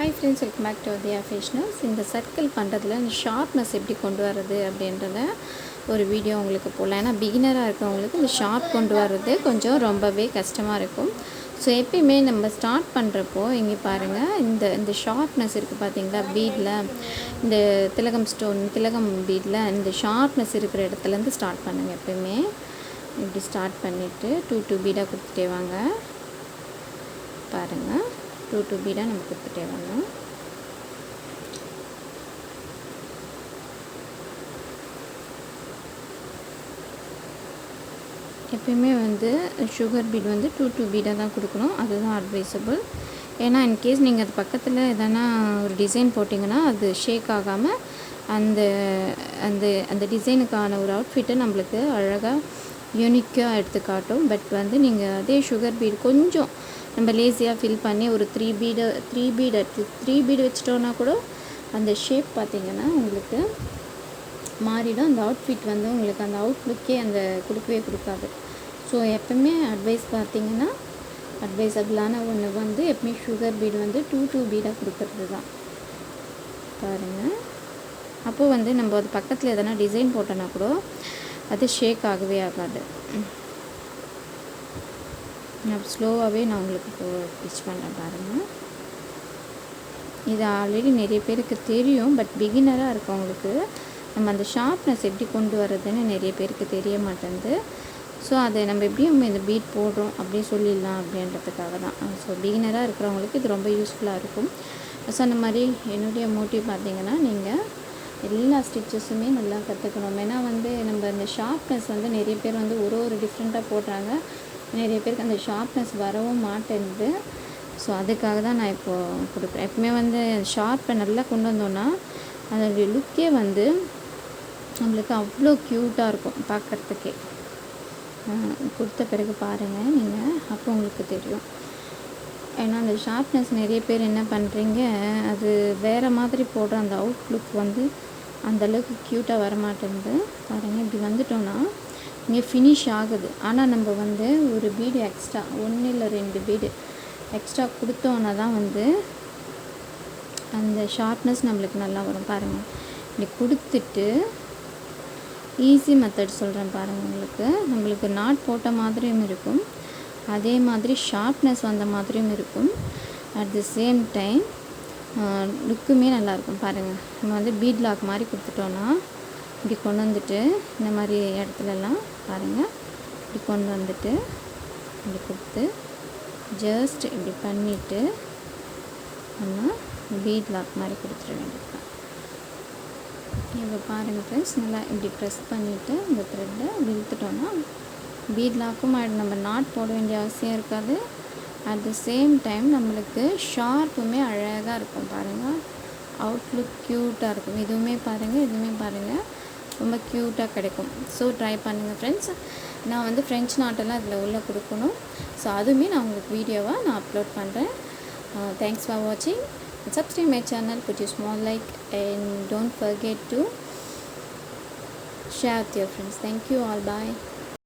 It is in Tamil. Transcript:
Hi friends, welcome back to Udaya Fashioners. இந்த சர்க்கிள் பண்ணுறதுல இந்த ஷார்ப்னஸ் எப்படி கொண்டு வரது அப்படின்றத ஒரு வீடியோ உங்களுக்கு போடலாம். ஏன்னா பிகினராக இருக்கவங்களுக்கு இந்த ஷார்ப் கொண்டு வர்றது கொஞ்சம் ரொம்பவே கஷ்டமாக இருக்கும். ஸோ எப்பயுமே நம்ம ஸ்டார்ட் பண்ணுறப்போ இங்கே பாருங்கள், இந்த ஷார்ப்னஸ் இருக்குது பார்த்தீங்களா, பீடில் இந்த திலகம் பீடில் இந்த ஷார்ப்னஸ் இருக்கிற இடத்துலேருந்து ஸ்டார்ட் பண்ணுங்கள். எப்பயுமே இப்படி ஸ்டார்ட் பண்ணிவிட்டு 2 பீடாக கொடுத்துட்டே வாங்க. பாருங்கள், 2 பீடாக நம்ம கொடுத்துட்டே வரணும். எப்பயுமே சுகர் பீட் 2 பீடாக தான் கொடுக்கணும். அதுதான் அட்வைசபிள். ஏன்னா இன்கேஸ் நீங்கள் அது பக்கத்தில் எதனா ஒரு டிசைன் போட்டிங்கன்னா அது ஷேக் ஆகாமல் அந்த அந்த அந்த டிசைனுக்கான ஒரு அவுட்ஃபிட்டை நம்மளுக்கு அழகாக யூனிக்காக எடுத்து காட்டும். பட் நீங்கள் அதே சுகர் பீட் கொஞ்சம் நம்ம லேசியாக ஃபில் பண்ணி ஒரு 3 பீடு வச்சிட்டோன்னா கூட அந்த ஷேப் பார்த்திங்கன்னா உங்களுக்கு மாறிடும். அந்த அவுட்ஃபிட் உங்களுக்கு அந்த அவுட்லுக்கே அந்த கொடுக்கவே கொடுக்காது. ஸோ எப்பவுமே அட்வைஸ் பார்த்திங்கன்னா அட்வைசபிளான ஒன்று எப்பவுமே சுகர் பீடு 2 பீடாக கொடுக்கறது தான். பாருங்கள், அப்போது நம்ம அது பக்கத்தில் எதனா டிசைன் போட்டோன்னா கூட அது ஷேக் ஆகவே ஆகாது. நான் ஸ்லோவாகவே நான் உங்களுக்கு ஸ்டிச் பண்ணுறேன் பாருங்கள். இது ஆல்ரெடி நிறைய பேருக்கு தெரியும். பட் பிகினராக இருக்கவங்களுக்கு நம்ம அந்த ஷார்ப்னஸ் எப்படி கொண்டு வர்றதுன்னு நிறைய பேருக்கு தெரிய மாட்டேங்குது. ஸோ அதை நம்ம எப்படியும் இந்த பீட் போடுறோம் அப்படியே சொல்லிடலாம் அப்படின்றதுக்காக தான். ஸோ பிகினராக இருக்கிறவங்களுக்கு இது ரொம்ப யூஸ்ஃபுல்லாக இருக்கும். ஸோ அந்த மாதிரி என்னுடைய மோட்டிவ் பார்த்திங்கன்னா, நீங்கள் எல்லா ஸ்டிச்சஸுமே நல்லா கற்றுக்கணும். ஏன்னா நம்ம இந்த ஷார்ப்னஸ் நிறைய பேர் ஒரு டிஃப்ரெண்ட்டாக போடுறாங்க. நிறைய பேருக்கு அந்த ஷார்ப்னஸ் வரவும் மாட்டேங்குது. ஸோ அதுக்காக தான் நான் இப்போது கொடுக்குறேன். எப்பவுமே ஷார்ப்பை நல்லா கொண்டு வந்தோன்னா அதோடைய லுக்கே நம்மளுக்கு அவ்வளோ க்யூட்டாக இருக்கும் பார்க்குறதுக்கே. கொடுத்த பிறகு பாருங்கள் நீங்கள், அப்போ உங்களுக்கு தெரியும். ஏன்னா அந்த ஷார்ப்னஸ் நிறைய பேர் என்ன பண்ணுறீங்க, அது வேறு மாதிரி போடுற அந்த அவுட்லுக் அந்தளவுக்கு க்யூட்டாக வரமாட்டேங்குது. பாருங்கள், இப்படி வந்துட்டோன்னா இங்கே ஃபினிஷ் ஆகுது. ஆனால் நம்ம ஒரு பீடு எக்ஸ்ட்ரா 1 இல்லை 2 பீடு எக்ஸ்ட்ரா கொடுத்தோன்னா தான் அந்த ஷார்ப்னஸ் நம்மளுக்கு நல்லா வரும். பாருங்கள், இப்படி கொடுத்துட்டு ஈஸி மெத்தட் சொல்கிறேன் பாருங்கள். நம்மளுக்கு நாட் போட்ட மாதிரியும் இருக்கும், அதே மாதிரி ஷார்ப்னஸ் வந்த மாதிரியும் இருக்கும். அட் தி சேம் டைம் லுக்குமே நல்லாயிருக்கும். பாருங்கள், நம்ம பீட் லாக் மாதிரி கொடுத்துட்டோன்னா இப்படி கொண்டு வந்துட்டு இந்த மாதிரி இடத்துலலாம் பாருங்கள், இப்படி கொண்டு வந்துட்டு இப்படி கொடுத்து ஜஸ்ட் இப்படி பண்ணிவிட்டு நம்ம பீட் லாக் மாதிரி கொடுத்துட வேண்டியது. இப்போ பாருங்கள் ஃப்ரெண்ட்ஸ், நல்லா இப்படி ப்ரெஸ் பண்ணிவிட்டு இந்த த்ரெட்டை இழுத்துட்டோன்னா பீட் லாக்கும் ஆகிடும். நம்ம நாட் போட வேண்டிய அவசியம் இருக்காது. அட் த சேம் டைம் நம்மளுக்கு ஷார்ப்புமே அழகாக இருக்கும். பாருங்கள், அவுட்லுக் க்யூட்டாக இருக்கும். இதுவுமே பாருங்கள் ரொம்ப க்யூட்டாக கிடைக்கும். ஸோ ட்ரை பண்ணுங்கள் ஃப்ரெண்ட்ஸ். நான் ஃப்ரெஞ்ச் நாட்டெல்லாம் இதில் உள்ளே கொடுக்கணும். ஸோ அதுவுமே நான் உங்களுக்கு வீடியோவாக நான் அப்லோட் பண்ணுறேன். தேங்க்ஸ் ஃபார் வாட்சிங். Subscribe my channel, put your small like, and don't forget to share with your friends. Thank you all. Bye.